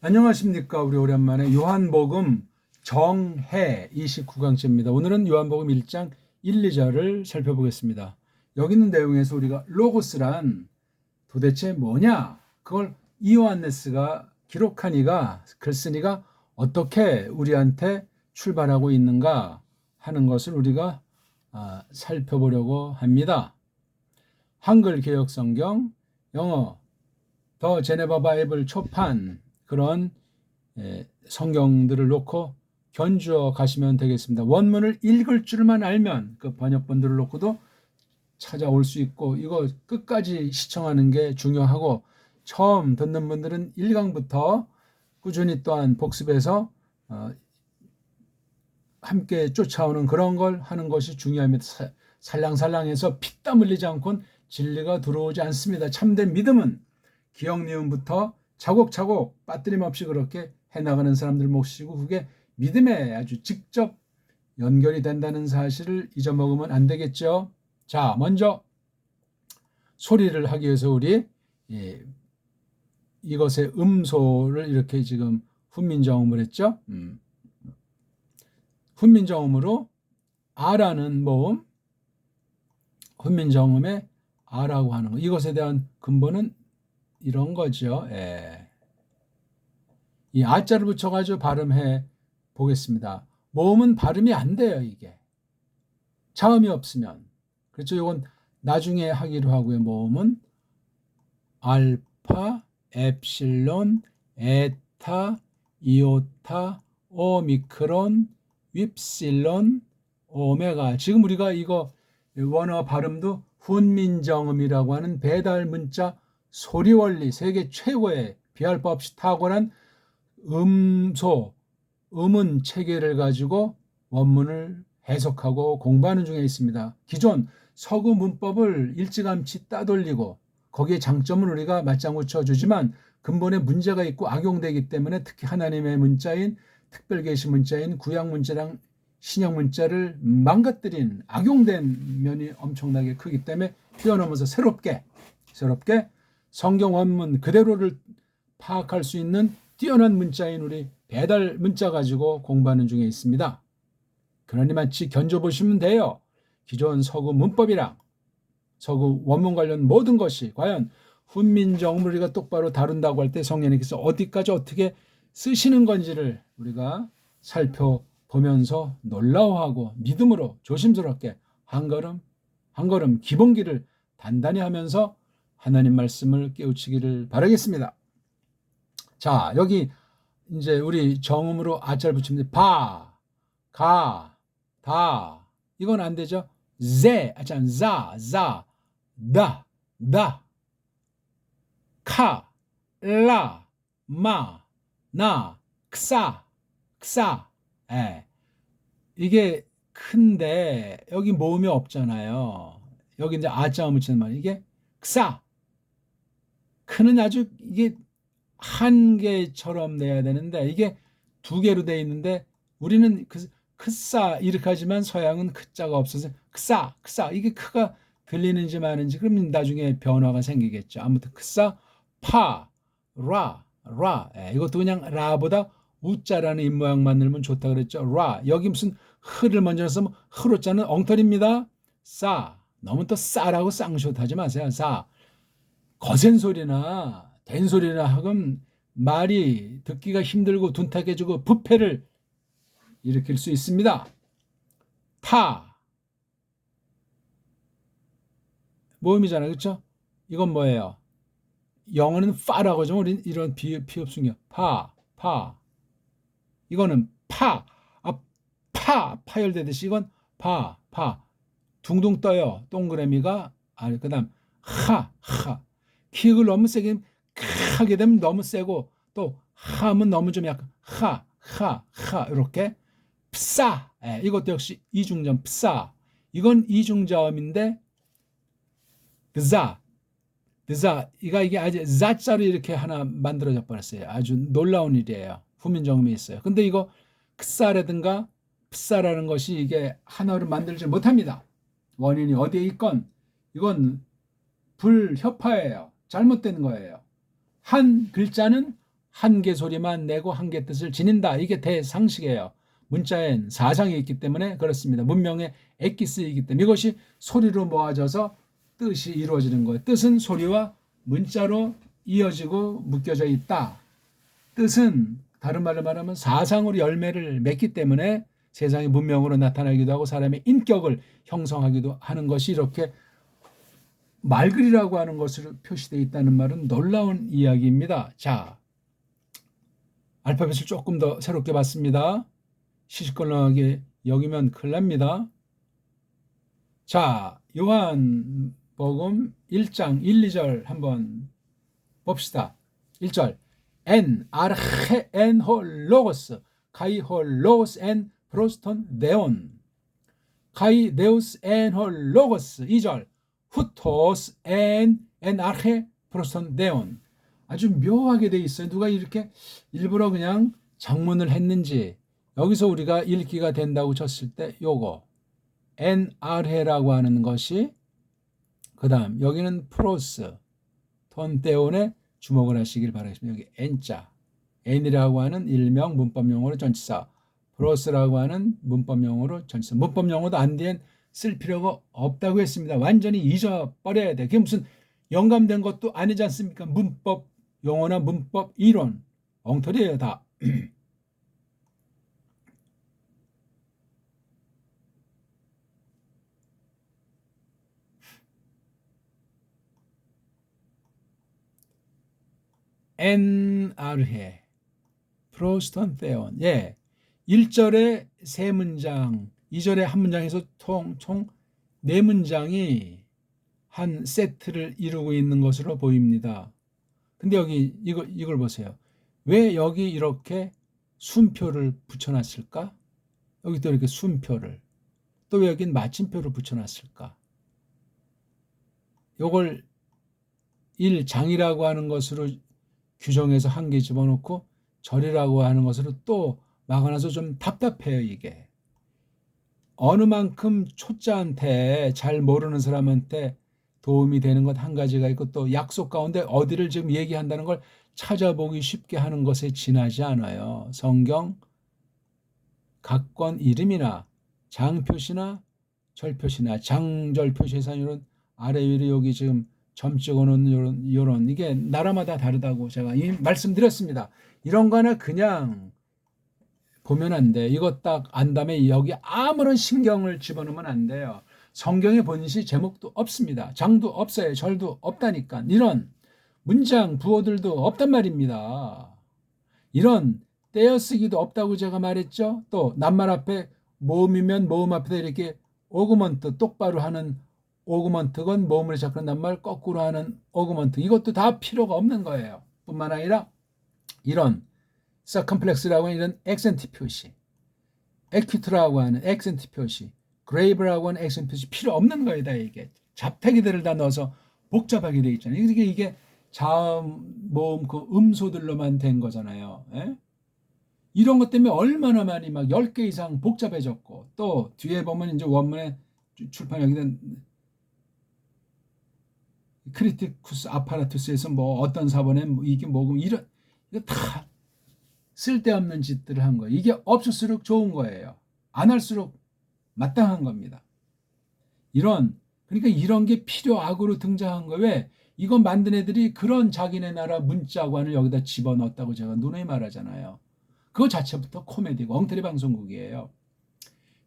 안녕하십니까. 우리 오랜만에 요한복음 정해 29강째입니다. 오늘은 요한복음 1장 1, 2절을 살펴보겠습니다. 여기 있는 내용에서 우리가 로고스란 도대체 뭐냐? 그걸 이오안네스가 기록하니가 글쓰니가 어떻게 우리한테 출발하고 있는가 하는 것을 우리가 살펴보려고 합니다. 한글 개역 성경, 영어 더 제네바 바이블 초판 그런 성경들을 놓고 견주어 가시면 되겠습니다. 원문을 읽을 줄만 알면 그 번역본들을 놓고도 찾아올 수 있고 이거 끝까지 시청하는 게 중요하고 처음 듣는 분들은 1강부터 꾸준히 또한 복습해서 함께 쫓아오는 그런 걸 하는 것이 중요합니다. 살랑살랑해서 피땀 흘리지 않고는 진리가 들어오지 않습니다. 참된 믿음은 기억 니은부터 차곡차곡 빠뜨림 없이 그렇게 해나가는 사람들 몫이고 그게 믿음에 아주 직접 연결이 된다는 사실을 잊어먹으면 안 되겠죠. 자, 먼저 소리를 하기 위해서 우리 이것의 음소를 이렇게 지금 훈민정음을 했죠. 훈민정음으로 아라는 모음, 훈민정음에 아라고 하는 거. 이것에 대한 근본은 이런 거죠. 이 아자를 붙여가지고 발음해 보겠습니다. 모음은 발음이 안 돼요, 이게. 자음이 없으면. 그렇죠. 이건 나중에 하기로 하고요. 모음은 알파, 엡실론, 에타, 이오타, 오미크론, 윕실론, 오메가. 지금 우리가 이거 원어 발음도 훈민정음이라고 하는 배달 문자 소리 원리 세계 최고의 비할 바 없이 탁월한 음소, 음운 체계를 가지고 원문을 해석하고 공부하는 중에 있습니다. 기존 서구 문법을 일찌감치 따돌리고 거기에 장점은 우리가 맞장구 쳐주지만 근본에 문제가 있고 악용되기 때문에 특히 하나님의 문자인 특별계시 문자인 구약 문자랑 신약 문자를 망가뜨린 악용된 면이 엄청나게 크기 때문에 뛰어넘어서 새롭게 성경 원문 그대로를 파악할 수 있는 뛰어난 문자인 우리 배달 문자 가지고 공부하는 중에 있습니다. 그러니 마치 견줘보시면 돼요. 기존 서구 문법이랑 서구 원문 관련 모든 것이 과연 훈민정음을 우리가 똑바로 다룬다고 할 때 성령님께서 어디까지 어떻게 쓰시는 건지를 우리가 살펴보면서 놀라워하고 믿음으로 조심스럽게 한 걸음 한 걸음 기본기를 단단히 하면서 하나님 말씀을 깨우치기를 바라겠습니다. 자, 여기 이제 우리 정음으로 아자를 붙이면 바, 가, 다. 이건 안 되죠. 제, 자, 다, 카, 라, 마, 나, 크사. 이게 큰데 여기 모음이 없잖아요. 여기 이제 아자음을 치는 말 이게 크사. 크는 아주 이게 한 개처럼 내야 되는데 이게 두 개로 돼 있는데 우리는 크사 이렇게 하지만 서양은 크자가 없어서 크사 이게 크가 들리는지 마는지 그러면 나중에 변화가 생기겠죠. 아무튼 크사 파 라 이것도 그냥 라보다 우자라는 입모양만 넣으면 좋다 그랬죠. 라 여기 무슨 흐를 먼저 써서 흐로자는 엉터리입니다. 싸 너무 또 싸라고 쌍쇼하지 마세요. 싸 거센 소리나 된 소리나 하면 말이 듣기가 힘들고 둔탁해지고 부패를 일으킬 수 있습니다. 타 모음이잖아요. 그렇죠? 이건 뭐예요? 영어는 파라고 하죠. 우리 이런 비읍승이요. 파 이거는 파열되듯이 이건 파 둥둥 떠요. 동그라미가 그다음 하 키읔을 너무 세게 하게 되면 너무 세고 또 하면 너무 좀 약간 하 이렇게 프사 이것도 역시 이중자음 프사 이건 이중자음인데 드자 이게 아주 자자로 이렇게 하나 만들어져 버렸어요. 아주 놀라운 일이에요. 후민정음이 있어요. 근데 이거 크사라든가 프사라는 것이 이게 하나로 만들지 못합니다. 원인이 어디에 있건 이건 불협화예요. 잘못된 거예요. 한 글자는 한 개 소리만 내고 한 개 뜻을 지닌다. 이게 대상식이에요. 문자엔 사상이 있기 때문에 그렇습니다. 문명에 액기 쓰이기 때문에 이것이 소리로 모아져서 뜻이 이루어지는 거예요. 뜻은 소리와 문자로 이어지고 묶여져 있다. 뜻은 다른 말로 말하면 사상으로 열매를 맺기 때문에 세상의 문명으로 나타나기도 하고 사람의 인격을 형성하기도 하는 것이 이렇게 말글이라고 하는 것으로 표시되어 있다는 말은 놀라운 이야기입니다. 자, 알파벳을 조금 더 새롭게 봤습니다. 시시콜콜하게 여기면 큰일 납니다. 자, 요한복음 1장 1, 2절 한번 봅시다. 1절 엔 아르헤 엔 홀 로고스 카이 홀 로고스 엔 프로스톤 네온 카이 네우스 엔 홀 로고스 2절 후토스 엔 아르헤 프로스톤 네온. 아주 묘하게 돼 있어요. 누가 이렇게 일부러 그냥 장문을 했는지. 여기서 우리가 읽기가 된다고 쳤을 때 요거 엔 아르헤라고 하는 것이, 그 다음 여기는 프로스 톤 데온에 주목을 하시길 바라겠습니다. 여기 N자, N이라고 하는 일명 문법용어로 전치사, 프로스라고 하는 문법용어로 전치사. 문법용어도 안 뒤엔 쓸 필요가 없다고 했습니다. 완전히 잊어버려야 돼. 그게 무슨 영감된 것도 아니지 않습니까? 문법 용어나 문법 이론 엉터리예요 다. 엔아르헤 프로스턴 테온. 예, 1절에 세 문장, 2절에 한 문장에서 총 4문장이 한 세트를 이루고 있는 것으로 보입니다. 근데 여기 이걸 보세요. 왜 여기 이렇게 순표를 붙여놨을까? 여기 또 이렇게 순표를, 또 왜 여긴 마침표를 붙여놨을까? 요걸 1장이라고 하는 것으로 규정해서 한 개 집어넣고 절이라고 하는 것으로 또 막아놔서 좀 답답해요. 이게 어느 만큼 초짜한테, 잘 모르는 사람한테 도움이 되는 것 한 가지가 있고, 또 약속 가운데 어디를 지금 얘기한다는 걸 찾아보기 쉽게 하는 것에 지나지 않아요. 성경 각권 이름이나 장표시나 절표시나 장절 표시에서 이런 아래 위로 여기 지금 점 찍어놓은 요런 이게 나라마다 다르다고 제가 말씀드렸습니다. 이런 거는 그냥 보면 안 돼. 이거 딱 안 다음에 여기 아무런 신경을 집어넣으면 안 돼요. 성경에 본시 제목도 없습니다. 장도 없어요. 절도 없다니까. 이런 문장 부호들도 없단 말입니다. 이런 떼어쓰기도 없다고 제가 말했죠. 또 낱말 앞에 모음이면 모음 앞에다 이렇게 오그먼트, 똑바로 하는 오그먼트건, 모음을 잡는 낱말 거꾸로 하는 오그먼트, 이것도 다 필요가 없는 거예요. 뿐만 아니라 이런 서컴플렉스라고 하는 이런 액센트 표시, 에큐트라고 하는 액센트 표시, 그레이브라고 하는 액센트 표시 필요 없는 거예요. 다 이게 잡태기들을 다 넣어서 복잡하게 돼 있잖아요. 이게 자음, 모음, 그 음소들로만 된 거잖아요. 예? 이런 것 때문에 얼마나 많이 막 10개 이상 복잡해졌고, 또 뒤에 보면 이제 원문에 출판하게 된 크리티쿠스 아파라투스에서 뭐 어떤 사본에 이게 뭐고 이거 다 쓸데없는 짓들을 한 거예요. 이게 없을수록 좋은 거예요. 안 할수록 마땅한 겁니다. 그러니까 이런 게 필요악으로 등장한 거예요. 왜? 이거 만든 애들이 그런 자기네 나라 문자관을 여기다 집어넣었다고 제가 누누이 말하잖아요. 그거 자체부터 코미디고 엉터리 방송국이에요.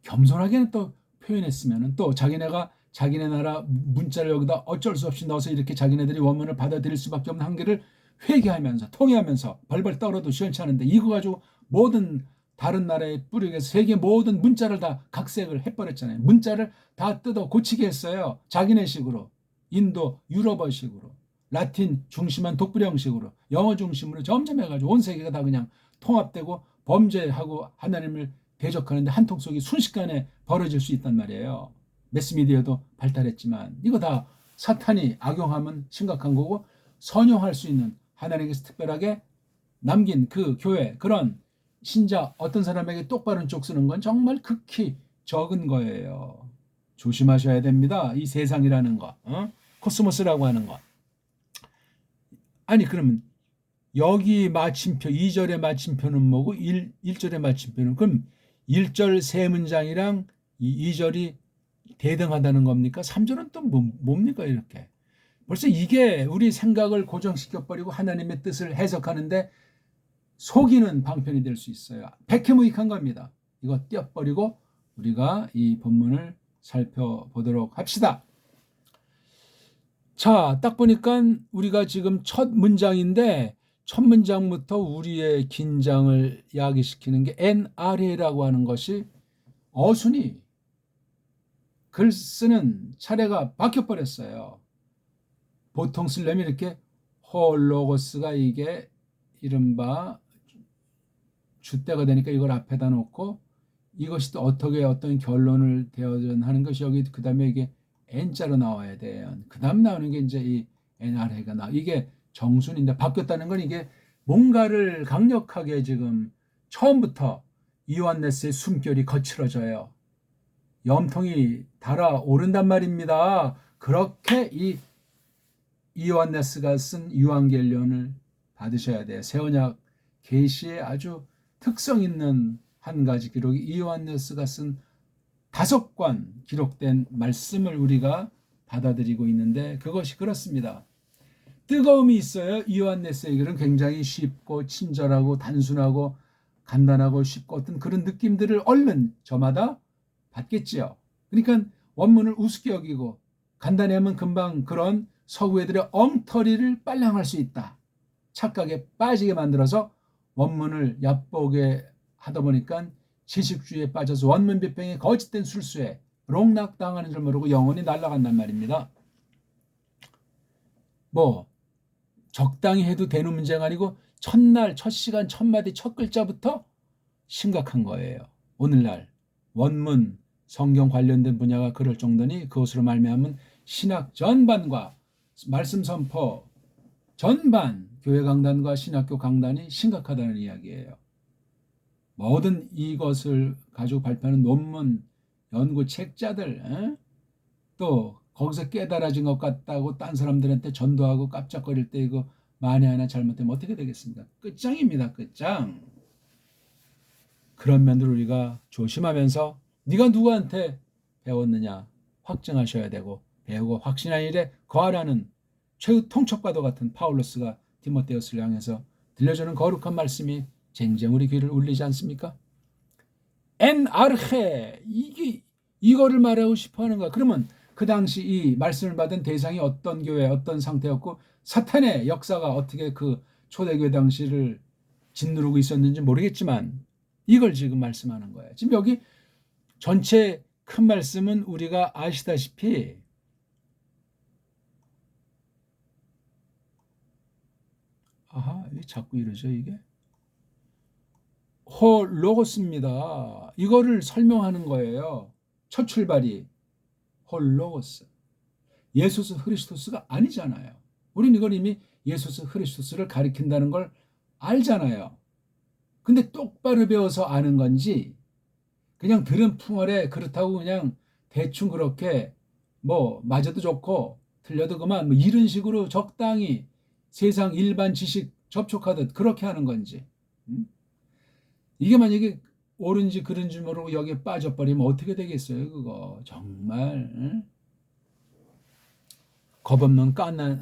겸손하게는 또 표현했으면 또 자기네가 자기네 나라 문자를 여기다 어쩔 수 없이 넣어서 이렇게 자기네들이 원문을 받아들일 수밖에 없는 한계를 회개하면서 통회하면서 벌벌 떨어도 시원치 않은데, 이거 가지고 모든 다른 나라의 뿌리에서 세계 모든 문자를 다 각색을 해버렸잖아요. 문자를 다 뜯어 고치게 했어요. 자기네식으로, 인도 유럽어식으로, 라틴 중심한 독불형식으로, 영어 중심으로 점점 해가지고 온 세계가 다 그냥 통합되고 범죄하고 하나님을 대적하는데 한통속이 순식간에 벌어질 수 있단 말이에요. 매스미디어도 발달했지만 이거 다 사탄이 악용하면 심각한 거고, 선용할 수 있는 하나님께서 특별하게 남긴 그 교회, 그런 신자 어떤 사람에게 똑바른 쪽 쓰는 건 정말 극히 적은 거예요. 조심하셔야 됩니다. 이 세상이라는 거, 코스모스라고 하는 것. 아니 그러면 여기 마침표 2절의 마침표는 뭐고 1절의 마침표는 그럼 1절 세 문장이랑 2절이 대등하다는 겁니까? 3절은 또 뭡니까 이렇게. 벌써 이게 우리 생각을 고정시켜버리고 하나님의 뜻을 해석하는데 속이는 방편이 될 수 있어요. 백해무익한 겁니다. 이거 떼어버리고 우리가 이 본문을 살펴보도록 합시다. 자, 딱 보니까 우리가 지금 첫 문장인데 첫 문장부터 우리의 긴장을 야기시키는 게 NRA라고 하는 것이 어순이 글 쓰는 차례가 바뀌어버렸어요. 보통 쓰려면 이렇게 홀로고스가 이게 이른바 주대가 되니까 이걸 앞에다 놓고 이것이 또 어떻게 어떤 결론을 대언하는 것이 여기 그 다음에 이게 N자로 나와야 돼요. 그 다음 나오는 게 이제 이 NRA가 이게 정순인데 바뀌었다는 건 이게 뭔가를 강력하게 지금 처음부터 이오안네스의 숨결이 거칠어져요. 염통이 달아오른단 말입니다. 그렇게 이 이오안네스가 쓴 유한겔련을 받으셔야 돼요. 새 언약 계시의 아주 특성 있는 한 가지 기록이 이오안네스가 쓴 5권 기록된 말씀을 우리가 받아들이고 있는데 그것이 그렇습니다. 뜨거움이 있어요. 이오안네스의 글은 굉장히 쉽고 친절하고 단순하고 간단하고 쉽고 어떤 그런 느낌들을 얼른 저마다 받겠지요. 그러니까 원문을 우습게 여기고 간단하면 금방 그런 서구 애들의 엉터리를 빨랑할 수 있다. 착각에 빠지게 만들어서 원문을 얕보게 하다 보니까 지식주의에 빠져서 원문 비평에 거짓된 술수에 롱락당하는 줄 모르고 영혼이 날아간단 말입니다. 뭐 적당히 해도 되는 문제가 아니고 첫날, 첫 시간, 첫 마디, 첫 글자부터 심각한 거예요. 오늘날 원문, 성경 관련된 분야가 그럴 정도니 그것으로 말미암은 신학 전반과 말씀 선포 전반 교회 강단과 신학교 강단이 심각하다는 이야기예요. 모든 이것을 가지고 발표하는 논문, 연구 책자들 또 거기서 깨달아진 것 같다고 딴 사람들한테 전도하고 깜짝거릴 때 이거 만에 하나 잘못되면 어떻게 되겠습니까? 끝장입니다. 끝장. 그런 면들 우리가 조심하면서 네가 누구한테 배웠느냐 확증하셔야 되고 배우고 확신한 일에 거하라는 최후 통첩과도 같은 파울로스가 디모데후스를 향해서 들려주는 거룩한 말씀이 쟁쟁 우리 귀를 울리지 않습니까? 엔아르헤 이거를 말하고 싶어하는 거야. 그러면 그 당시 이 말씀을 받은 대상이 어떤 교회 어떤 상태였고 사탄의 역사가 어떻게 그 초대교회 당시를 짓누르고 있었는지 모르겠지만 이걸 지금 말씀하는 거예요. 지금 여기 전체 큰 말씀은 우리가 아시다시피 왜 자꾸 이러죠 이게? 홀로고스입니다. 이거를 설명하는 거예요. 첫 출발이 홀로고스. 예수스 크리스토스가 아니잖아요. 우리는 이걸 이미 예수스 크리스토스를 가리킨다는 걸 알잖아요. 근데 똑바로 배워서 아는 건지 그냥 들은 풍월에 그렇다고 그냥 대충 그렇게 뭐 맞아도 좋고 틀려도 그만 뭐 이런 식으로 적당히 세상 일반 지식 접촉하듯 그렇게 하는 건지 이게 만약에 옳은지 그른지 모르고 여기에 빠져버리면 어떻게 되겠어요 그거 정말 겁없는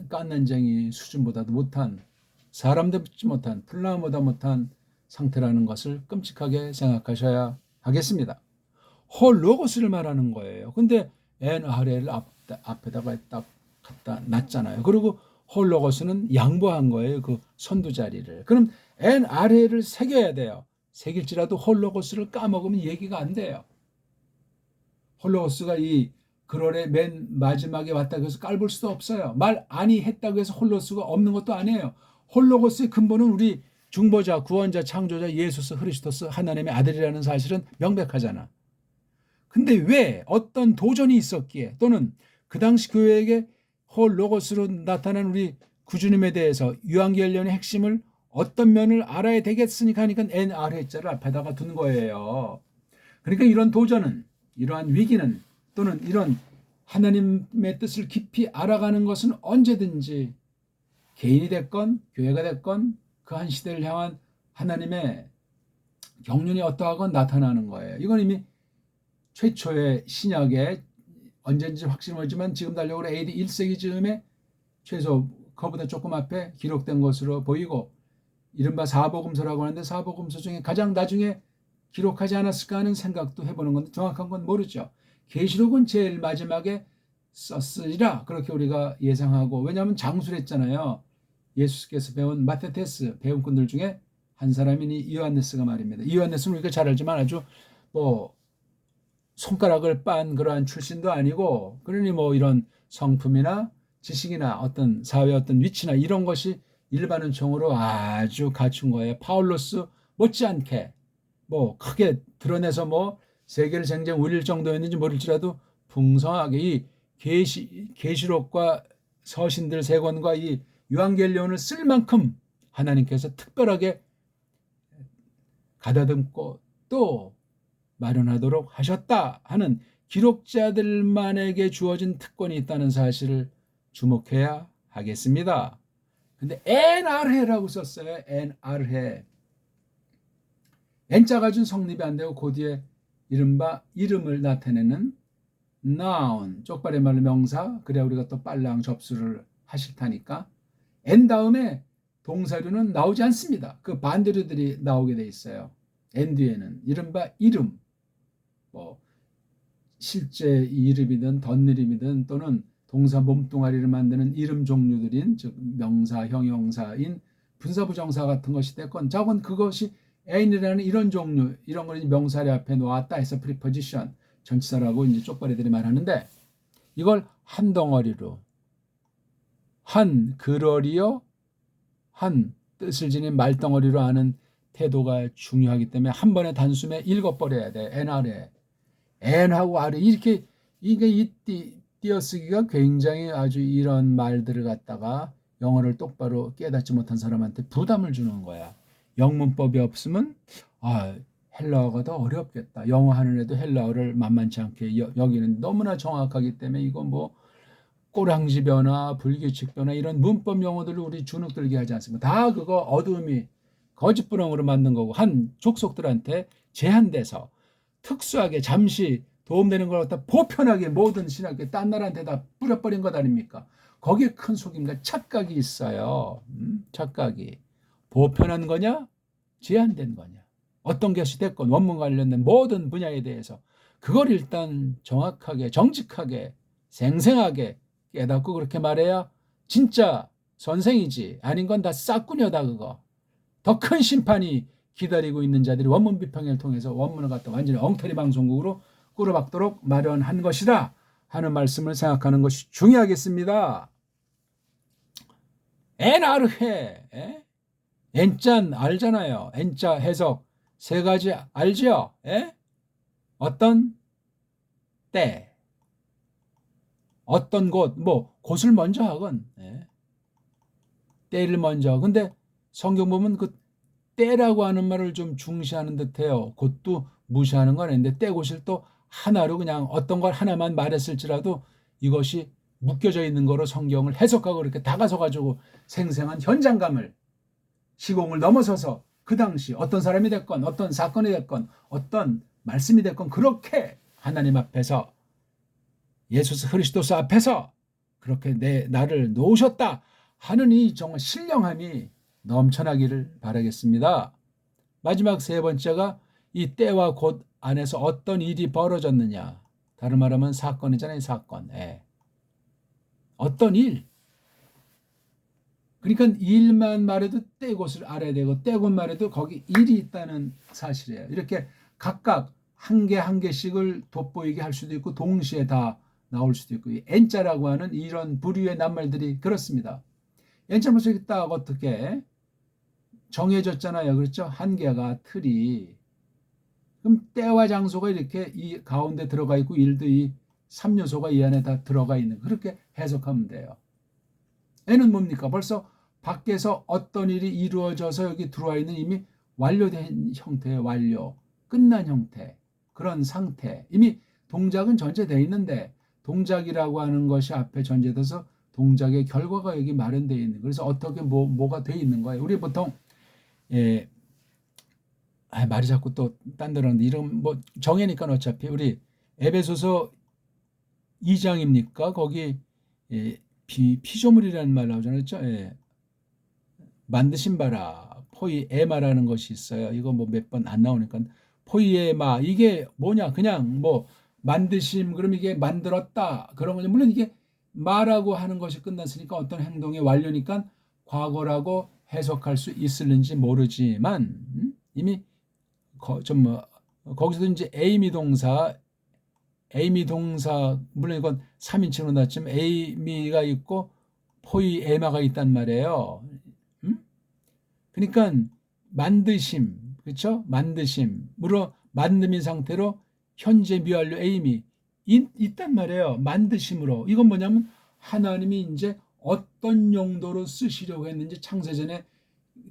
깐난쟁이 수준보다도 못한 사람답지 못한 플라움보다 못한 상태라는 것을 끔찍하게 생각하셔야 하겠습니다. 홀로고스를 말하는 거예요. 근데 NRA를 앞에다가 딱 갖다 놨잖아요. 그리고 홀로고스는 양보한 거예요. 그 선두 자리를. 그럼 NRA를 새겨야 돼요. 새길지라도 홀로고스를 까먹으면 얘기가 안 돼요. 홀로고스가 이 글월의 맨 마지막에 왔다고 해서 깔볼 수도 없어요. 말 아니 했다고 해서 홀로고스가 없는 것도 아니에요. 홀로고스의 근본은 우리 중보자, 구원자, 창조자 예수스 그리스도스 하나님의 아들이라는 사실은 명백하잖아. 근데 왜 어떤 도전이 있었기에 또는 그 당시 교회에게 홀로고스로 나타난 우리 구주님에 대해서 유한결론의 핵심을 어떤 면을 알아야 되겠으니까 하니까 NRH자를 앞에다가 둔 거예요. 그러니까 이런 도전은 이러한 위기는 또는 이런 하나님의 뜻을 깊이 알아가는 것은 언제든지 개인이 됐건 교회가 됐건 그 한 시대를 향한 하나님의 경륜이 어떠하건 나타나는 거예요. 이건 이미 최초의 신약에 언제인지 확실히 모르지만 지금 달력으로 AD 1세기 즈음에 최소 그보다 조금 앞에 기록된 것으로 보이고, 이른바 사복음서라고 하는데 사복음서 중에 가장 나중에 기록하지 않았을까 하는 생각도 해보는 건데 정확한 건 모르죠. 계시록은 제일 마지막에 썼으리라 그렇게 우리가 예상하고, 왜냐하면 장수했잖아요. 예수께서 배운 마테테스 배움꾼들 중에 한 사람이니 요한네스가 말입니다. 요한네스는 우리가 잘 알지만 아주 뭐 손가락을 빤 그러한 출신도 아니고, 그러니 뭐 이런 성품이나 지식이나 어떤 사회 어떤 위치나 이런 것이 일반 은총으로 아주 갖춘 거예요. 파울로스 못지않게 뭐 크게 드러내서 뭐 세계를 쟁쟁 울릴 정도였는지 모를지라도 풍성하게 이 계시록과 서신들 세 권과 이 유한겔리온을 쓸 만큼 하나님께서 특별하게 가다듬고 또 마련하도록 하셨다 하는 기록자들만에게 주어진 특권이 있다는 사실을 주목해야 하겠습니다. 근데 엔아르헤라고 썼어요. 엔아르헤. N자가 준 성립이 안 되고 그 뒤에 이른바 이름을 나타내는 noun, 쪽발의 말로 명사, 그래야 우리가 또 빨랑 접수를 하실 테니까 N 다음에 동사류는 나오지 않습니다. 그 반대류들이 나오게 돼 있어요. N 뒤에는 이른바 이름, 뭐 실제 이름이든 덧이름이든 또는 동사 몸뚱아리를 만드는 이름 종류들인 즉 명사, 형용사인 분사부정사 같은 것이 됐건 저건 그것이 N이라는 이런 종류, 이런 걸 명사리 앞에 놓았다 해서 프리포지션, 전치사라고 이제 쪽발이들이 말하는데, 이걸 한 덩어리로 한 그러리요 한 뜻을 지닌 말덩어리로 하는 태도가 중요하기 때문에 한 번에 단숨에 읽어버려야 돼. N아래 N하고 아래 이렇게 이게 이 띄어쓰기가 굉장히 아주 이런 말들을 갖다가 영어를 똑바로 깨닫지 못한 사람한테 부담을 주는 거야. 영문법이 없으면 헬라어가 더 어렵겠다. 영어 하는 애도 헬라어를 만만치 않게 여기는 너무나 정확하기 때문에 이건 뭐 꼬랑지 변화, 불규칙 변화 이런 문법 용어들을 우리 주눅 들게 하지 않습니까? 다 그거 어둠이 거짓부렁으로 만든 거고 한 족속들한테 제한돼서 특수하게 잠시 도움되는 걸 갖다 보편하게 모든 신학교 딴 나라한테 다 뿌려버린 것 아닙니까? 거기에 큰 속임과 착각이 있어요. 착각이. 보편한 거냐? 제한된 거냐? 어떤 것이 됐건 원문 관련된 모든 분야에 대해서 그걸 일단 정확하게 정직하게 생생하게 깨닫고 그렇게 말해야 진짜 선생이지. 아닌 건 다 싹군이다 그거. 더 큰 심판이 기다리고 있는 자들이 원문 비평을 통해서 원문을 갖다 완전히 엉터리 방송국으로 꾸려박도록 마련한 것이다 하는 말씀을 생각하는 것이 중요하겠습니다. 엔아르헤, N자 알잖아요. N자 해석 세 가지 알죠? 어떤 때, 어떤 곳, 뭐 곳을 먼저 하건 때를 먼저. 근데 성경 보면 그 때라고 하는 말을 좀 중시하는 듯해요. 곳도 무시하는 건 아닌데 때 곳을 또 하나로 그냥 어떤 걸 하나만 말했을지라도 이것이 묶여져 있는 거로 성경을 해석하고 이렇게 다가서 가지고 생생한 현장감을 시공을 넘어서서 그 당시 어떤 사람이 됐건 어떤 사건이 됐건 어떤 말씀이 됐건 그렇게 하나님 앞에서 예수 그리스도 앞에서 그렇게 나를 놓으셨다 하는 이 정말 신령함이 넘쳐나기를 바라겠습니다. 마지막 세 번째가 이 때와 곳 안에서 어떤 일이 벌어졌느냐. 다른 말하면 사건이잖아요. 사건. 어떤 일. 그러니까 일만 말해도 때 곳을 알아야 되고 때 곳 말해도 거기 일이 있다는 사실이에요. 이렇게 각각 한 개 한 개씩을 돋보이게 할 수도 있고 동시에 다 나올 수도 있고 N자라고 하는 이런 부류의 낱말들이 그렇습니다. N자 모습이 딱 어떻게 정해졌잖아요. 그렇죠? 한 개가 틀이. 그럼 때와 장소가 이렇게 이 가운데 들어가 있고 일도 이 3요소가 이 안에 다 들어가 있는 그렇게 해석하면 돼요. N은 뭡니까? 벌써 밖에서 어떤 일이 이루어져서 여기 들어와 있는 이미 완료된 형태의 완료, 끝난 형태, 그런 상태. 이미 동작은 전제되어 있는데 동작이라고 하는 것이 앞에 전제돼서 동작의 결과가 여기 마련되어 있는. 그래서 어떻게 뭐가 되어 있는 거예요. 우리 보통 예, 말이 자꾸 또 딴 데로 하는데 이런 뭐 정해니까 어차피 우리 에베소서 2장입니까? 거기 예, 피조물이라는 말 나오잖아요. 그렇죠? 예, 만드신 바라 포이에마라는 것이 있어요. 이거 뭐 몇 번 안 나오니까 포이에마 이게 뭐냐? 그냥 뭐 만드심 그럼 이게 만들었다 그런 거냐? 물론 이게 마라고 하는 것이 끝났으니까 어떤 행동의 완료니까 과거라고 해석할 수 있을는지 모르지만 이미 좀뭐 거기서도 이제 에이미 동사 물론 이건 3인칭으로 나왔지만 에이미가 있고 포이에마가 있단 말이에요. 그러니까 만드심, 그렇죠? 만드심으로 만듦인 상태로 현재 미완료 에임이 있단 말이에요. 만드심으로. 이건 뭐냐면 하나님이 이제 어떤 용도로 쓰시려고 했는지 창세전에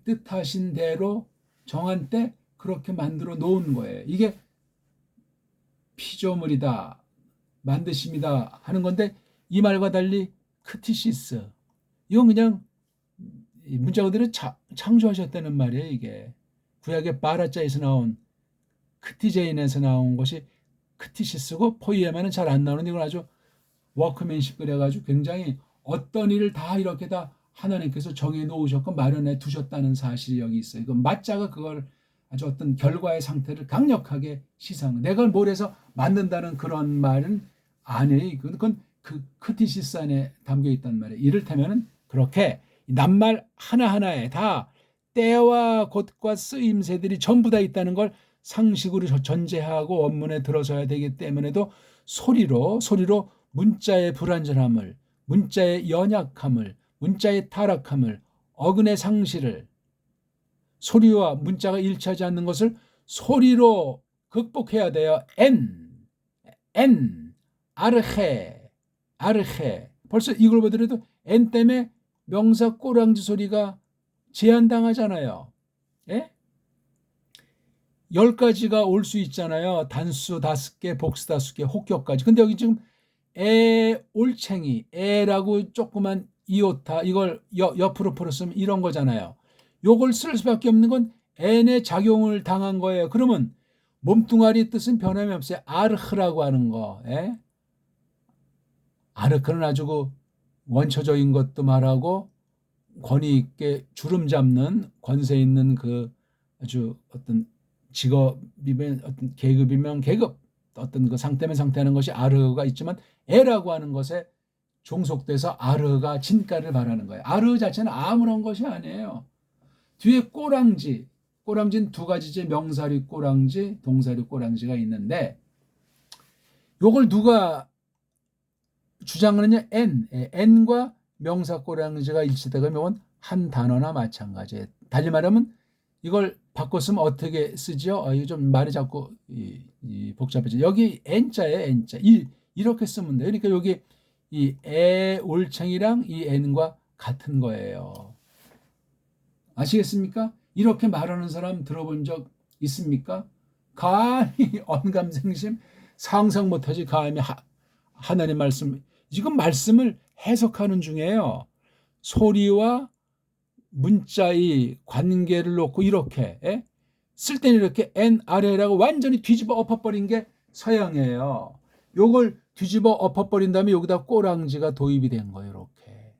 뜻하신 대로 정한 때 그렇게 만들어 놓은 거예요. 이게 피조물이다, 만드심이다 하는 건데 이 말과 달리 크티시스. 이건 그냥 문자 그대로 창조하셨다는 말이에요. 이게 구약의 바라자에서 나온 크티제인에서 나온 것이 크티시스고 포이에마는 잘 안 나오는데 이건 아주 워크맨십 그래가지고 굉장히 어떤 일을 다 이렇게 다 하나님께서 정해 놓으셨고 마련해 두셨다는 사실이 여기 있어요. 그 마자가 그걸 아주 어떤 결과의 상태를 강력하게 시사하는 내가 뭘 해서 만든다는 그런 말은 아니에요. 그건 그 크티시스 안에 담겨 있단 말이에요. 이를테면은 그렇게 낱말 하나하나에 다 때와 곳과 쓰임새들이 전부 다 있다는 걸 상식으로 전제하고 원문에 들어서야 되기 때문에도 소리로 문자의 불완전함을, 문자의 연약함을, 문자의 타락함을, 어근의 상실을 소리와 문자가 일치하지 않는 것을 소리로 극복해야 돼요. 아르헤. 벌써 이걸 보더라도 N 때문에 명사 꼬랑지 소리가 제한당하잖아요. 예? 10가지가 올 수 있잖아요. 단수 5개, 복수 5개, 혹격까지. 근데 여기 지금 올챙이, 에라고 조그만 이오타, 이걸 옆으로 풀었으면 이런 거잖아요. 요걸 쓸 수밖에 없는 건 N의 작용을 당한 거예요. 그러면 몸뚱아리 뜻은 변함이 없어요. 아르흐라고 하는 거. 예? 아르크는 아주 그 원초적인 것도 말하고 권위 있게 주름 잡는 권세 있는 그 아주 어떤 직업이면 어떤 계급이면 계급 어떤 그 상태면 상태하는 것이 아르가 있지만 에라고 하는 것에 종속돼서 아르가 진가를 바라는 거예요. 아르 자체는 아무런 것이 아니에요. 뒤에 꼬랑지는 두 가지제 명사리 꼬랑지, 동사리 꼬랑지가 있는데 요걸 누가 주장하느냐 N과 명사 꼬랑지가 일치되면 이건 한 단어나 마찬가지예요. 달리 말하면 이걸 바꿨으면 어떻게 쓰죠? 이거 좀 말이 자꾸 복잡해져. 여기 N자예요, N자. 이렇게 쓰면 돼요. 그러니까 여기 이 올챙이랑 이 N과 같은 거예요. 아시겠습니까? 이렇게 말하는 사람 들어본 적 있습니까? 감히 언감생심 상상 못하지 감히 하나님 말씀 지금 말씀을 해석하는 중에요. 소리와 문자의 관계를 놓고 이렇게 쓸 때는 이렇게 NRA라고 완전히 뒤집어 엎어버린 게 서양이에요. 요걸 뒤집어 엎어버린 다음에 여기다 꼬랑지가 도입이 된 거예요. 이렇게.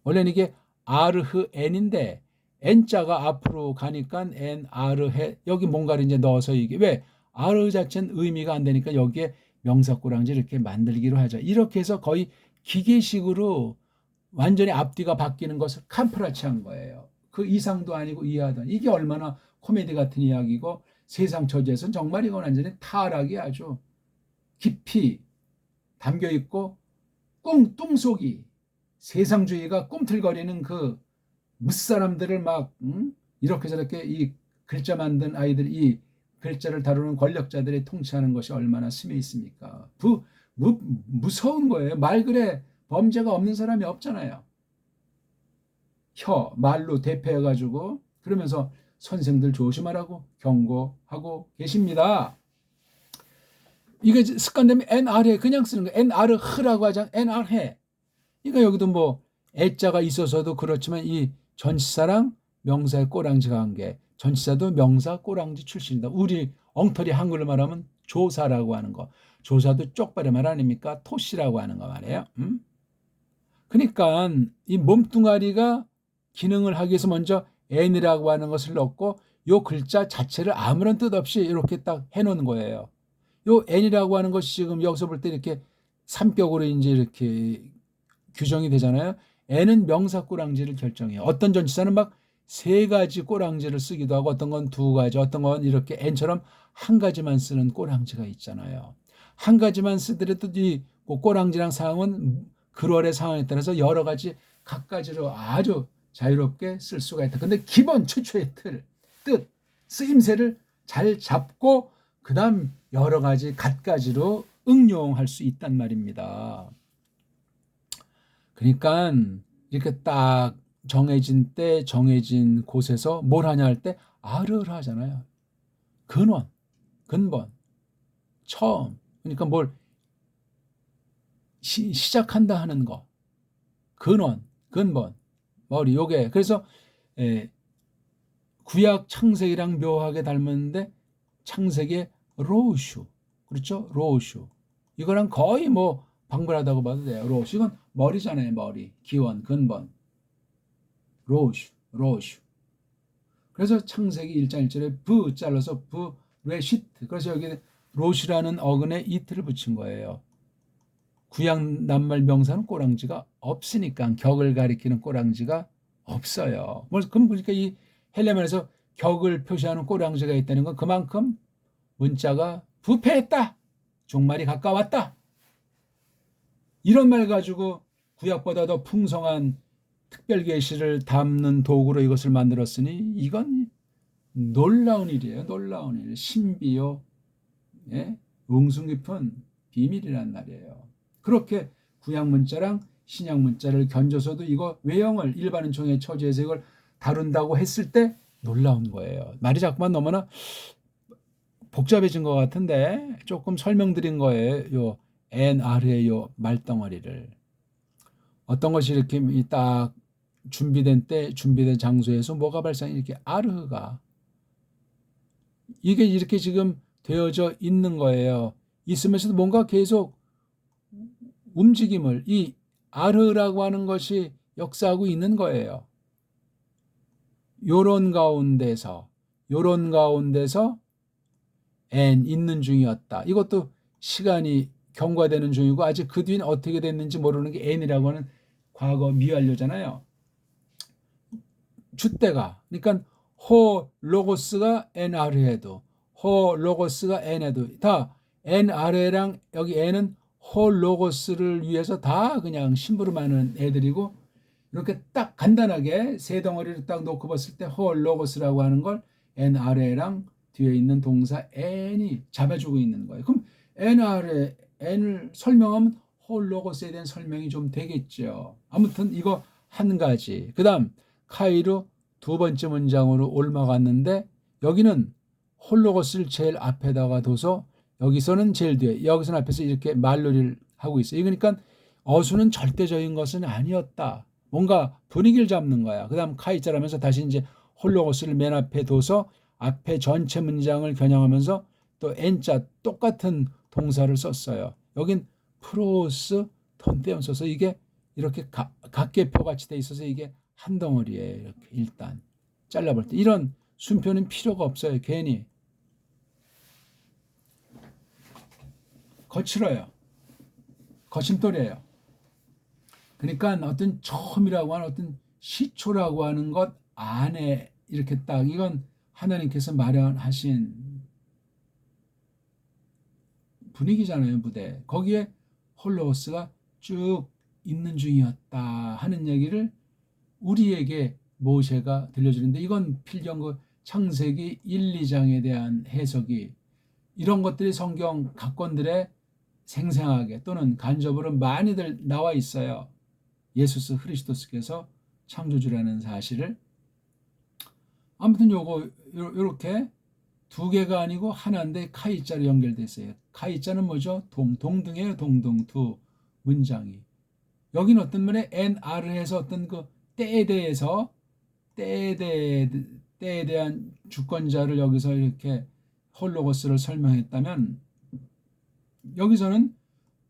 원래는 이게 아르흐 N인데 N자가 앞으로 가니까 NR해 여기 뭔가를 이제 넣어서 이게 왜 아르 자체는 의미가 안 되니까 여기에 명사 꼬랑지 이렇게 만들기로 하죠. 이렇게 해서 거의 기계식으로 완전히 앞뒤가 바뀌는 것을 캄프라치한 거예요. 그 이상도 아니고 이하도 아니고 이게 얼마나 코미디 같은 이야기고 세상 처지에서는 정말 이건 완전히 타락이 아주 깊이 담겨있고 뚱속이 세상주의가 꿈틀거리는 그 무사람들을 막 이렇게 저렇게 이 글자 만든 아이들 이 글자를 다루는 권력자들이 통치하는 것이 얼마나 심해 있습니까? 무서운 거예요. 말 그래 범죄가 없는 사람이 없잖아요. 말로 대표해가지고 그러면서 선생들 조심하라고 경고하고 계십니다. 이게 습관되면 NR해 그냥 쓰는 거예요. NR흐라고 하잖아요. NR해. 그러니까 여기도 뭐 애자가 있어서도 그렇지만 이 전치사랑 명사의 꼬랑지 관계, 전치사도 명사 꼬랑지 출신이다. 우리 엉터리 한글로 말하면 조사라고 하는 거. 조사도 쪽발의 말 아닙니까? 토시라고 하는 거 말이에요. 그러니까 이 몸뚱아리가 기능을 하기 위해서 먼저 n이라고 하는 것을 넣고 요 글자 자체를 아무런 뜻 없이 이렇게 딱 해놓는 거예요. 요 n이라고 하는 것이 지금 여기서 볼 때 이렇게 삼격으로 이제 이렇게 규정이 되잖아요. n은 명사 꼬랑지를 결정해요. 어떤 전치사는 막 세 가지 꼬랑지를 쓰기도 하고 어떤 건 두 가지, 어떤 건 이렇게 n처럼 한 가지만 쓰는 꼬랑지가 있잖아요. 한 가지만 쓰더라도 이 꼬랑지랑 상황은 글월의 상황에 따라서 여러 가지 각가지로 아주 자유롭게 쓸 수가 있다. 근데 기본 최초의 틀, 뜻, 쓰임새를 잘 잡고 그 다음 여러 가지 갖가지로 응용할 수 있단 말입니다. 그러니까 이렇게 딱 정해진 때 정해진 곳에서 뭘 하냐 할 때 아를 하잖아요. 근원, 근본, 처음. 그러니까 뭘 시작한다 하는 거. 근원, 근본, 머리 요게. 그래서 구약 창세기랑 묘하게 닮았는데 창세기의 로슈. 그렇죠? 로슈. 이거랑 거의 뭐 방불하다고 봐도 돼요. 로슈. 이건 머리잖아요. 머리. 기원, 근본. 로슈, 로슈. 그래서 창세기 1장 1절에 부 잘라서 부 레시트. 그래서 여기 로슈라는 어근에 이트를 붙인 거예요. 구약 낱말 명사는 꼬랑지가 없으니까 격을 가리키는 꼬랑지가 없어요. 그럼 보니까 이 헬레만에서 격을 표시하는 꼬랑지가 있다는 건 그만큼 문자가 부패했다. 종말이 가까웠다. 이런 말 가지고 구약보다 더 풍성한 특별 계시를 담는 도구로 이것을 만들었으니 이건 놀라운 일이에요. 놀라운 일. 신비요. 예? 웅숭 깊은 비밀이란 말이에요. 그렇게 구약 문자랑 신약 문자를 견줘서도 이거 외형을 일반인 종의 처지에서 이걸 다룬다고 했을 때 놀라운 거예요. 말이 자꾸만 너무나 복잡해진 것 같은데 조금 설명드린 거예요. 요 NR의 요 말덩어리를. 어떤 것이 이렇게 딱 준비된 때, 준비된 장소에서 뭐가 발생해 이렇게 아르가 이게 이렇게 지금 되어져 있는 거예요. 있으면서도 뭔가 계속 움직임을 이 아르라고 하는 것이 역사하고 있는 거예요. 요런 가운데서 N 있는 중이었다. 이것도 시간이 경과되는 중이고 아직 그 뒤는 어떻게 됐는지 모르는 게 N이라고 하는 과거 미완료잖아요. 주때가 그러니까 호 로고스가 NR에도 호 로고스가 N에도 다 NR에랑 여기 N은 호 로고스를 위해서 다 그냥 심부름하는 애들이고 이렇게 딱 간단하게 세 덩어리를 딱 놓고 봤을 때 호 로고스라고 하는 걸 NR에랑 뒤에 있는 동사 N이 잡아주고 있는 거예요. 그럼 NR에 N을 설명하면 호 로고스에 대한 설명이 좀 되겠죠. 아무튼 이거 한 가지. 그 다음 카이로 두 번째 문장으로 올라갔는데 여기는 홀로고스를 제일 앞에다가 둬서 여기서는 제일 뒤에 여기서는 앞에서 이렇게 말놀이를 하고 있어요. 그러니까 어수는 절대적인 것은 아니었다. 뭔가 분위기를 잡는 거야. 그 다음 카이자라면서 다시 이제 홀로고스를 맨 앞에 둬서 앞에 전체 문장을 겨냥하면서 또 N자 똑같은 동사를 썼어요. 여긴 프로스 톤 써서 이게 이렇게 각계표 같이 돼 있어서 이게 한 덩어리에 이렇게 일단 잘라볼 때 이런 순표는 필요가 없어요. 괜히 거칠어요. 거침돌이에요. 그러니까 어떤 처음이라고 하는 어떤 시초라고 하는 것 안에 이렇게 딱 이건 하나님께서 마련하신 분위기잖아요. 무대. 거기에 홀로거스가 쭉 있는 중이었다 하는 얘기를 우리에게 모세가 들려주는데 이건 필경 그 창세기 1, 2장에 대한 해석이 이런 것들이 성경 각권들에 생생하게 또는 간접으로 많이들 나와 있어요. 예수스 그리스도스께서 창조주라는 사실을 아무튼 요거 요렇게 두 개가 아니고 하나인데 카이자로 연결돼 있어요. 카이자는 뭐죠? 동등해요. 동등 두 문장이. 여기는 어떤 면에 NR에서 어떤 그 때에 대해서 때에 대한 주권자를 여기서 이렇게 홀로고스를 설명했다면 여기서는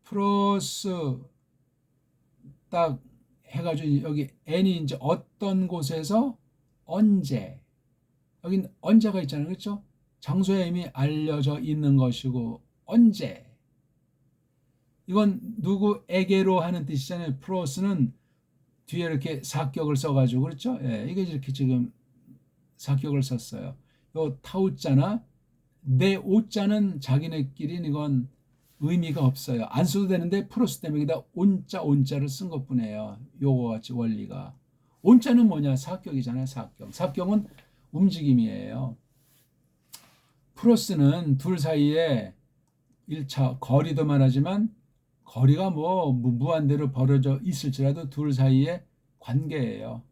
프로스 딱 해가지고 여기 n이 이제 어떤 곳에서 언제, 여긴 언제가 있잖아요. 그렇죠? 장소에 이미 알려져 있는 것이고 언제, 이건 누구에게로 하는 뜻이잖아요. 프로스는 뒤에 이렇게 사격을 써가지고 그렇죠? 예, 이게 이렇게 지금 사격을 썼어요. 요 타우자나 내 오자는 자기네끼리 이건 의미가 없어요. 안 써도 되는데 프로스 때문에 다 온자를 쓴 것뿐이에요. 요거 같이 원리가. 온자는 뭐냐? 사격이잖아요. 사격은 움직임이에요. 프로스는 둘 사이에 1차 거리도 말하지만 거리가 뭐 무한대로 벌어져 있을지라도 둘 사이의 관계예요.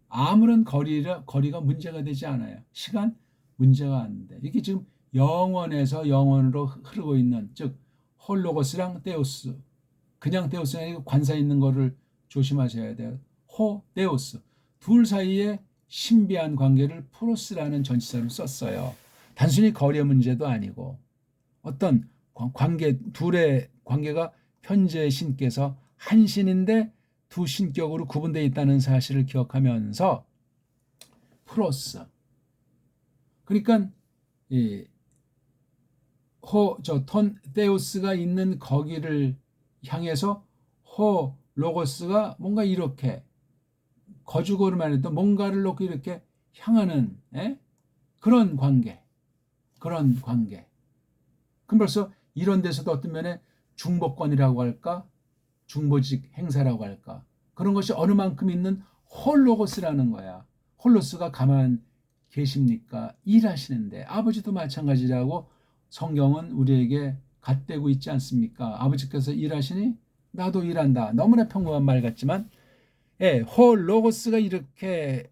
아무런 거리가 문제가 되지 않아요. 시간 문제가 안 돼. 이게 지금 영원에서 영원으로 흐르고 있는, 즉 홀로고스랑 데우스, 그냥 데우스가 아니고 관사 있는 거를 조심하셔야 돼요. 데우스, 둘 사이의 신비한 관계를 프로스라는 전치사를 썼어요. 단순히 거리의 문제도 아니고 어떤 관계, 둘의 관계가 현재 신께서 한 신인데 두 신격으로 구분되어 있다는 사실을 기억하면서 프로스, 그러니까 톤 데우스가 있는 거기를 향해서 로고스가 뭔가 이렇게 거주고를 해도 뭔가를 놓고 이렇게 향하는 그런 관계. 그럼 벌써 이런 데서도 어떤 면에 중보권이라고 할까, 중보직 행사라고 할까, 그런 것이 어느 만큼 있는 홀로고스라는 거야. 홀로스가 가만 계십니까? 일하시는데. 아버지도 마찬가지라고 성경은 우리에게 갓대고 있지 않습니까? 아버지께서 일하시니 나도 일한다. 너무나 평범한 말 같지만 홀로고스가 이렇게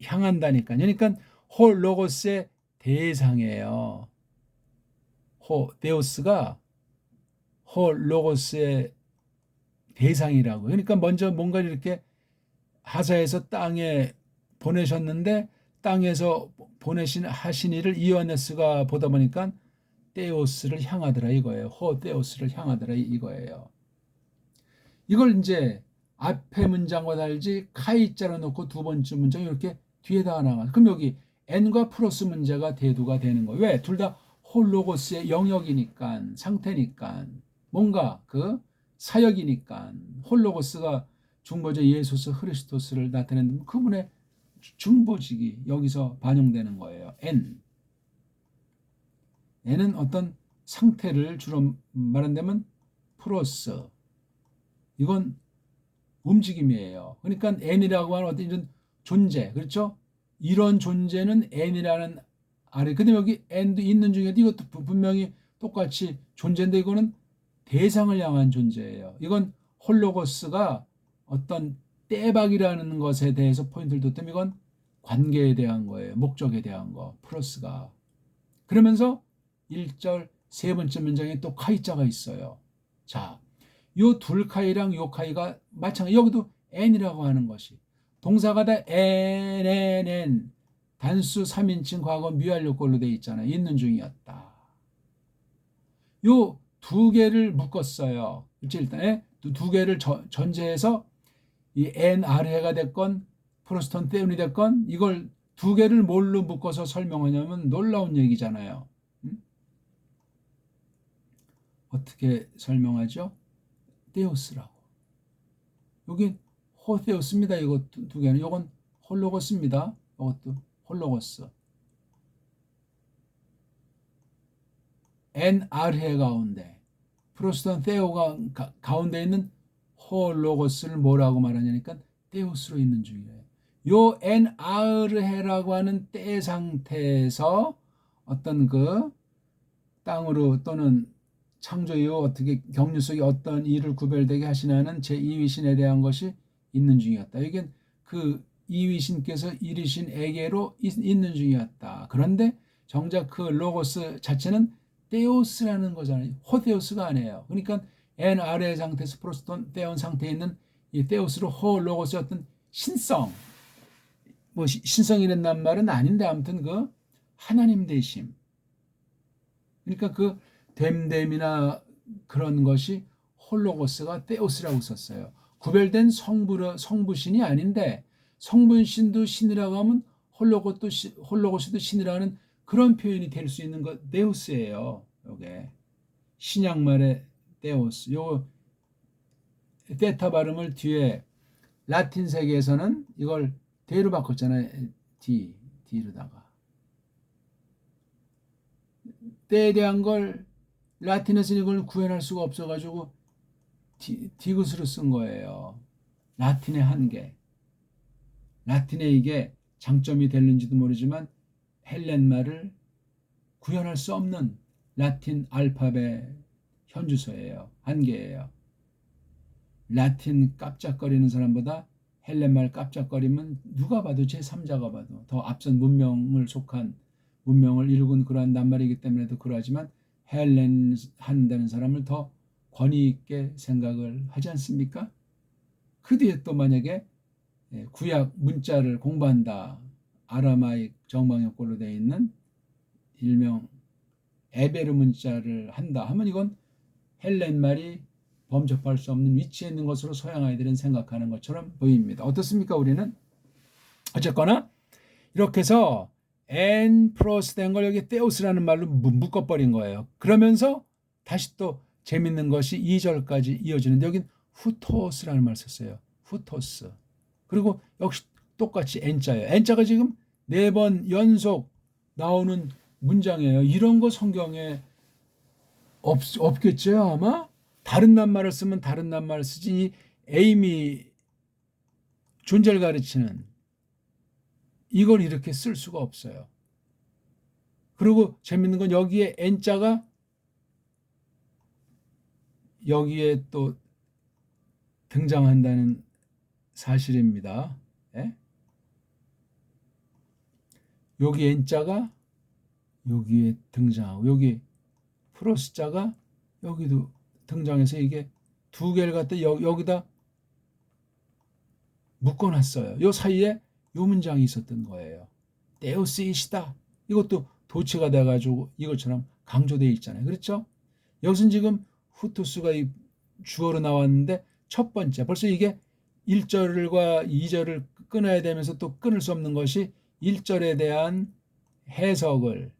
향한다니까. 그러니까 홀로고스의 대상이에요. 데우스가 홀로고스의 대상이라고. 그러니까 먼저 뭔가 이렇게 하사에서 땅에 보내셨는데 땅에서 하신 일을 이오네스가 보다 보니까 데우스를 향하더라 이거예요. 데우스를 향하더라 이거예요. 이걸 이제 앞에 문장과 달리 카이자로 놓고 두 번째 문장 이렇게 뒤에다가 나가. 그럼 여기 n과 플러스 문제가 대두가 되는 거예요. 왜? 둘 다 홀로고스의 영역이니까, 상태니까, 뭔가 그 사역이니까. 홀로고스가 중보자 예수스 크리스토스를 나타내는 그분의 중보직이 여기서 반영되는 거예요. n은 어떤 상태를 주로 말한다면 프로스, 이건 움직임이에요. 그러니까 n이라고 하는 어떤 이런 존재, 그렇죠? 이런 존재는 n이라는 아래. 근데 여기 n도 있는 중에 이것도 분명히 똑같이 존재인데 이거는 대상을 향한 존재예요. 이건 홀로고스가 어떤 때박이라는 것에 대해서 포인트를 뒀다면 이건 관계에 대한 거예요. 목적에 대한 거. 플러스가. 그러면서 1절 세 번째 문장에 또 카이자가 있어요. 자, 요 둘 카이랑 요 카이가 마찬가지. 여기도 n이라고 하는 것이 동사가 다 n 단수 3인칭 과거 미완료꼴로 되어 있잖아요. 있는 중이었다. 요 두 개를 묶었어요. 일단 두 개를 전제해서 이 nr해가 됐건 프로스톤 때문이 됐건 이걸 두 개를 뭘로 묶어서 설명하냐면 놀라운 얘기잖아요. 어떻게 설명하죠? 데우스라고. 여기 호데우스입니다. 이거 두 개는. 이건 홀로고스입니다. 이것도 홀로고스. nr해 가운데 프로스톤 테오가 가운데 있는 홀로고스를 뭐라고 말하냐니까 데우스로 있는 중이래요. 요 nr해라고 하는 때 상태에서 어떤 그 땅으로 또는 창조 이후 어떻게 경륜 속에 어떤 일을 구별되게 하시나는 제2위신에 대한 것이 있는 중이었다. 이게 그 2위신께서 이르신에게로 있는 중이었다. 그런데 정작 그 로고스 자체는 데오스라는 거잖아요. 호데오스가 아니에요. 그러니까 nr의 상태에서 프로스톤 데온 상태에 있는 이 데오스로 호로고스의 어떤 신성, 뭐 신성이랬단 말은 아닌데 아무튼 그 하나님 되심. 그러니까 그 됨됨이나 그런 것이 홀로고스가 테오스라고 썼어요. 구별된 성부신이 아닌데 성분신도 신이라고 하면 홀로고스도 신이라는 그런 표현이 될 수 있는 것 데우스예요. 요게 신약말의 데우스. 요 테타 발음을 뒤에 라틴 세계에서는 이걸 데로 바꿨잖아요. D로다가. 때에 대한 걸 라틴에서는 이걸 구현할 수가 없어가지고 디귿으로 쓴 거예요. 라틴의 한계. 라틴의 이게 장점이 될는지도 모르지만 헬렌말을 구현할 수 없는 라틴 알파벳 현주소예요. 한계예요. 라틴 깜짝거리는 사람보다 헬렌말 깜짝거리면 누가 봐도 제3자가 봐도 더 앞선 문명을 이루은 그러한 낱말이기 때문에도 그러하지만 헬렌 한다는 사람을 더 권위 있게 생각을 하지 않습니까? 그 뒤에 또 만약에 구약 문자를 공부한다. 아라마익 정방역골로 되어 있는 일명 에베르 문자를 한다 하면 이건 헬렌말이 범접할 수 없는 위치에 있는 것으로 서양 아이들은 생각하는 것처럼 보입니다. 어떻습니까? 우리는 어쨌거나 이렇게 해서 엔 플러스 된 걸 여기 테오스라는 말로 묶어버린 거예요. 그러면서 다시 또 재밌는 것이 2절까지 이어지는데 여긴 후토스라는 말을 썼어요. 후토스. 그리고 역시 똑같이 N자예요. N자가 지금 4번 연속 나오는 문장이에요. 이런 거 성경에 없겠죠 아마? 다른 낱말을 쓰면 다른 낱말을 쓰지 에임이 존재를 가르치는 이걸 이렇게 쓸 수가 없어요. 그리고 재밌는 건 여기에 N자가 여기에 또 등장한다는 사실입니다. 예? 여기 N자가 여기에 등장하고 여기 플러스자가 여기도 등장해서 이게 두 개를 갖다 여기다 묶어놨어요. 요 사이에 요 문장이 있었던 거예요. 데우스이시다. 이것도 도치가 돼가지고 이것처럼 강조되어 있잖아요. 그렇죠? 여기서는 지금 후토스가 이 주어로 나왔는데 첫 번째 벌써 이게 1절과 2절을 끊어야 되면서 또 끊을 수 없는 것이 1절에 대한 해석을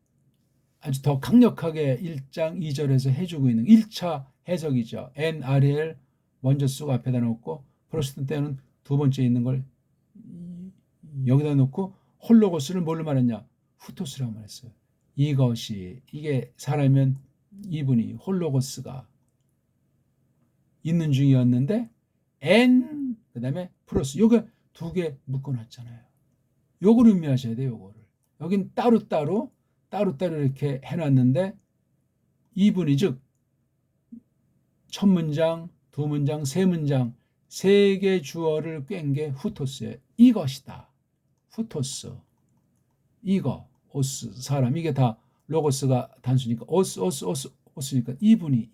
아주 더 강력하게 1장 2절에서 해주고 있는 1차 해석이죠. NRL 먼저 쓰고 앞에다 놓고 프로테스탄트 때는 두 번째 있는 걸 여기다 놓고 홀로고스를 뭘로 말했냐? 후토스라고 말했어요. 이게 사람이면 이분이 홀로고스가 있는 중이었는데 N 그다음에 플러스 요게 두 개 묶어놨잖아요. 요걸 의미하셔야 돼요. 요거를. 여긴 따로따로 이렇게 해놨는데 이분이 즉 첫 문장, 두 문장, 세 문장, 세 개 주어를 꿰은 게 후토스예요. 이것이다. 후토스. 이거, 오스, 사람. 이게 다 로고스가 단수니까 오스니까 이분이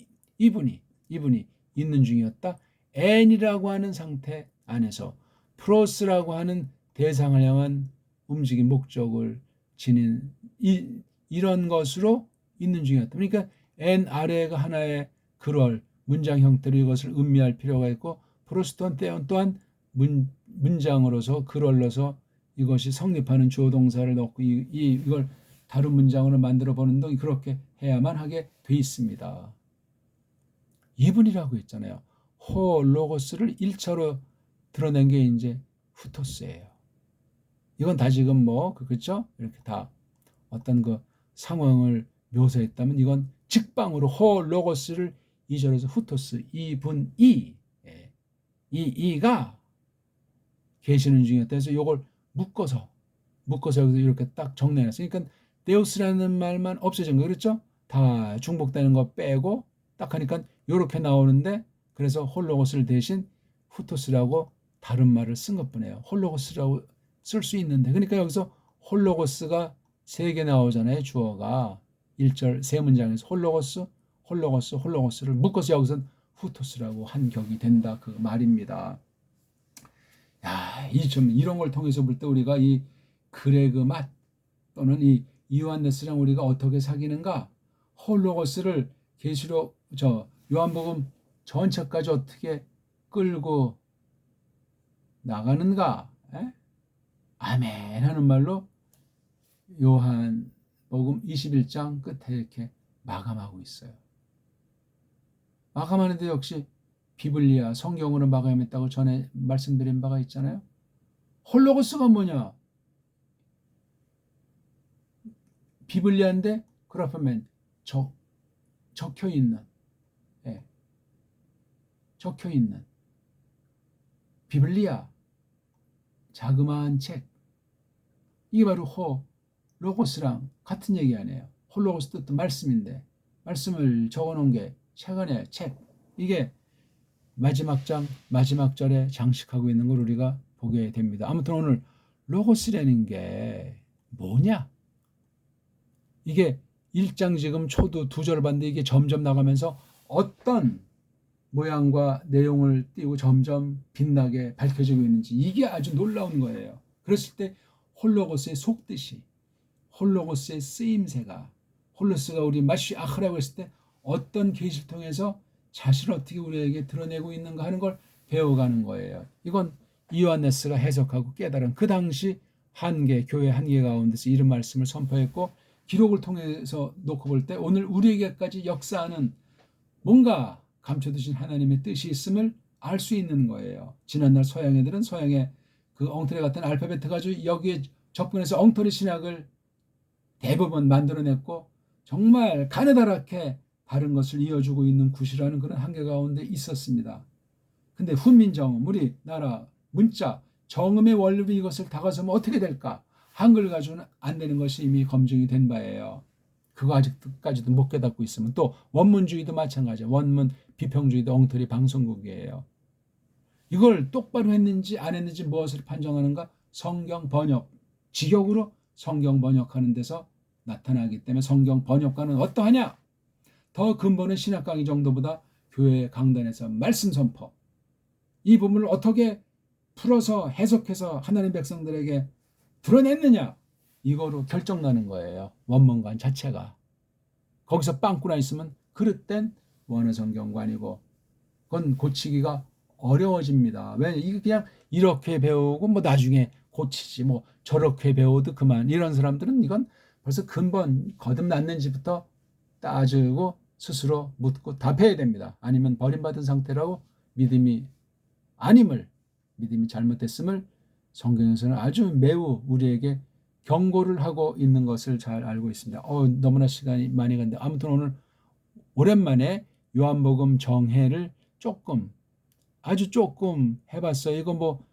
있는 중이었다. N이라고 하는 상태 안에서 프로스라고 하는 대상을 향한 움직임 목적을 지닌 이런 것으로 있는 중이었다. 그러니까 N 아래가 하나의 그럴 문장 형태로 이것을 음미할 필요가 있고 프로스턴 또한 문장으로서 글얼로서 이것이 성립하는 주어 동사를 넣고 이걸 다른 문장으로 만들어 보는 등 그렇게 해야만 하게 돼 있습니다. 이분이라고 했잖아요. 호로고스를 1차로 드러낸 게 이제 후토스예요. 이건 다 지금 그렇죠? 이렇게 다 어떤 그 상황을 묘사했다면 이건 직방으로 호로고스를 2절에서 후토스 이분이 이가 계시는 중이었다 해서 이걸 묶어서 여기서 이렇게 딱 정리해놨어요. 그러니까 데우스라는 말만 없어진 거 그렇죠? 다 중복되는 거 빼고 딱 하니까 이렇게 나오는데 그래서 홀로고스를 대신 후토스라고 다른 말을 쓴 것뿐이에요. 홀로고스라고 쓸 수 있는데 그러니까 여기서 홀로고스가 3개 나오잖아요. 주어가 1절 세 문장에서 홀로고스를 묶어서 여기서는 후토스라고 한 격이 된다 그 말입니다. 야, 이런 걸 통해서 볼 때 우리가 이 그레그 맛 또는 이 요한네스랑 우리가 어떻게 사귀는가? 홀로고스를 계시록 요한복음 전체까지 어떻게 끌고 나가는가? 에? 아멘 하는 말로 요한복음 21장 끝에 이렇게 마감하고 있어요. 마감하는데 역시 비블리아 성경으로 마감했다고 전에 말씀드린 바가 있잖아요. 홀로고스가 뭐냐? 비블리아인데 그라프면 적혀 있는, 예, 적혀 있는 비블리아 자그마한 책. 이게 바로 홀로고스랑 같은 얘기 아니에요. 홀로고스 뜻도 말씀인데 말씀을 적어놓은 게 책 안에 책. 이게 마지막 장 마지막 절에 장식하고 있는 걸 우리가 보게 됩니다. 아무튼 오늘 로고스라는 게 뭐냐? 이게 1장 지금 초도 2절 봤는데 이게 점점 나가면서 어떤 모양과 내용을 띄고 점점 빛나게 밝혀지고 있는지 이게 아주 놀라운 거예요. 그랬을 때 홀로고스의 속뜻이, 홀로고스의 쓰임새가, 홀로스가 우리 마시아흐라고 했을 때 어떤 계시를 통해서 자신을 어떻게 우리에게 드러내고 있는가 하는 걸 배워가는 거예요. 이건 요한네스가 해석하고 깨달은 그 당시 교회 한계 가운데서 이런 말씀을 선포했고 기록을 통해서 놓고 볼 때 오늘 우리에게까지 역사하는 뭔가 감춰두신 하나님의 뜻이 있음을 알 수 있는 거예요. 지난날 서양 애들은 서양의 그 엉터리 같은 알파벳 가지고 여기에 접근해서 엉터리 신학을 대부분 만들어냈고 정말 가느다랗게 다른 것을 이어주고 있는 굿이라는 그런 한계 가운데 있었습니다. 근데 훈민정음, 우리나라 문자, 정음의 원리로 이것을 다가서면 어떻게 될까? 한글 가지고는 안 되는 것이 이미 검증이 된 바예요. 그거 아직까지도 못 깨닫고 있으면 또 원문주의도 마찬가지예요. 원문 비평주의도 엉터리 방송국이에요. 이걸 똑바로 했는지 안 했는지 무엇을 판정하는가? 성경 번역, 직역으로 성경 번역하는 데서 나타나기 때문에 성경 번역가는 어떠하냐? 더 근본은 신학 강의 정도보다 교회 강단에서 말씀 선포. 이 부분을 어떻게 풀어서 해석해서 하나님 백성들에게 드러냈느냐? 이거로 결정나는 거예요. 원문관 자체가. 거기서 빵꾸나 있으면 그릇된 원어성경관이고 그건 고치기가 어려워집니다. 왜? 이게 그냥 이렇게 배우고 뭐 나중에 고치지 뭐 저렇게 배워도 그만. 이런 사람들은 이건 벌써 근본 거듭났는지부터 따지고 스스로 묻고 답해야 됩니다. 아니면 버림받은 상태라고 믿음이 잘못됐음을 성경에서는 아주 매우 우리에게 경고를 하고 있는 것을 잘 알고 있습니다. 너무나 시간이 많이 갔는데 아무튼 오늘 오랜만에 요한복음 정해를 아주 조금 해봤어요. 이거 뭐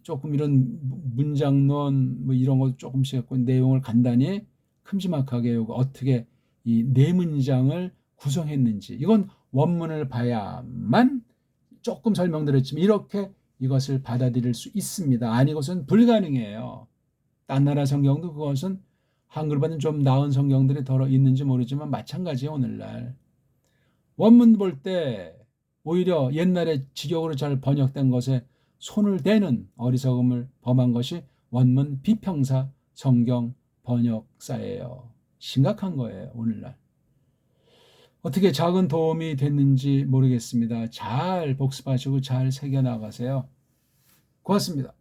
조금 이런 문장론 뭐 이런 거 조금씩 했고 내용을 간단히 큼지막하게 어떻게 이 네 문장을 구성했는지 이건 원문을 봐야만 조금 설명드렸지만 이렇게 이것을 받아들일 수 있습니다. 아니고선 불가능해요. 딴 나라 성경도 그것은 한글보다는 좀 나은 성경들이 더 있는지 모르지만 마찬가지예요. 오늘날 원문 볼 때 오히려 옛날에 직역으로 잘 번역된 것에 손을 대는 어리석음을 범한 것이 원문 비평사 성경 번역사예요. 심각한 거예요. 오늘날 어떻게 작은 도움이 됐는지 모르겠습니다. 잘 복습하시고 잘 새겨나가세요. 고맙습니다.